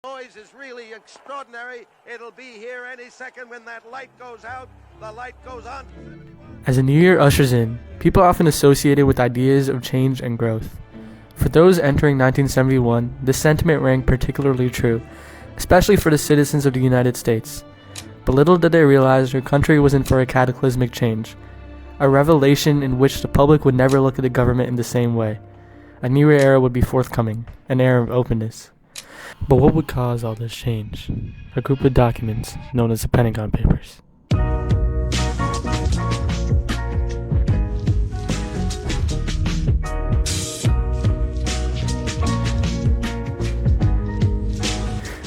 Noise is really extraordinary. It'll be here any second when that light goes out. The light goes on. As a new year ushers in, people often associate it with ideas of change and growth. For those entering 1971, this sentiment rang particularly true, especially for the citizens of the United States. But little did they realize their country was in for a cataclysmic change, a revelation in which the public would never look at the government in the same way. A new era would be forthcoming, an era of openness. But what would cause all this change? A group of documents known as the Pentagon Papers.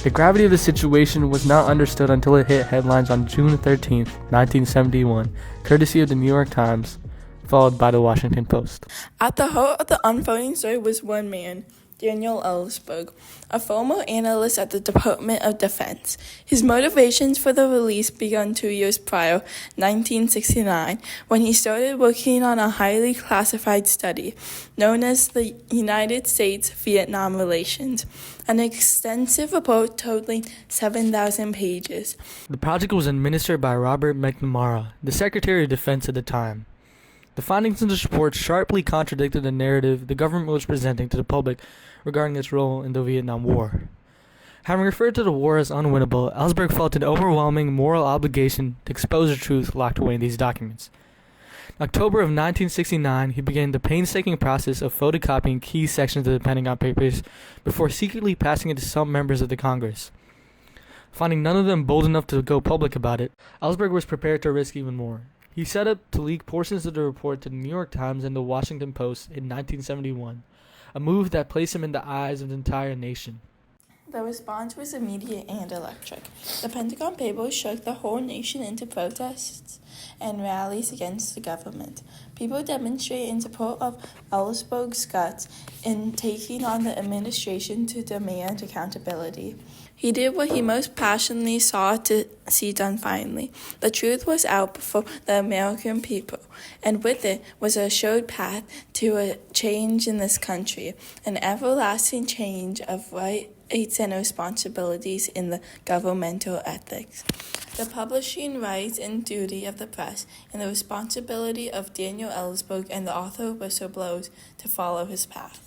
The gravity of the situation was not understood until it hit headlines on June 13, 1971, courtesy of the New York Times, followed by the Washington Post. At the heart of the unfolding story was one man, Daniel Ellsberg, a former analyst at the Department of Defense. His motivations for the release began 2 years prior, 1969, when he started working on a highly classified study known as the United States-Vietnam Relations, an extensive report totaling 7,000 pages. The project was administered by Robert McNamara, the Secretary of Defense at the time. The findings in this report sharply contradicted the narrative the government was presenting to the public regarding its role in the Vietnam War. Having referred to the war as unwinnable, Ellsberg felt an overwhelming moral obligation to expose the truth locked away in these documents. In October of 1969, he began the painstaking process of photocopying key sections of the Pentagon Papers before secretly passing it to some members of the Congress. Finding none of them bold enough to go public about it, Ellsberg was prepared to risk even more. He set up to leak portions of the report to the New York Times and the Washington Post in 1971, a move that placed him in the eyes of the entire nation. The response was immediate and electric. The Pentagon Papers shook the whole nation into protests and rallies against the government. People demonstrated in support of Ellsberg's guts in taking on the administration to demand accountability. He did what he most passionately sought to see done finally. The truth was out before the American people, and with it was a assured path to a change in this country, an everlasting change of rights and responsibilities in the governmental ethics. The publishing rights and duty of the press, and the responsibility of Daniel Ellsberg and the author whistleblowers to follow his path.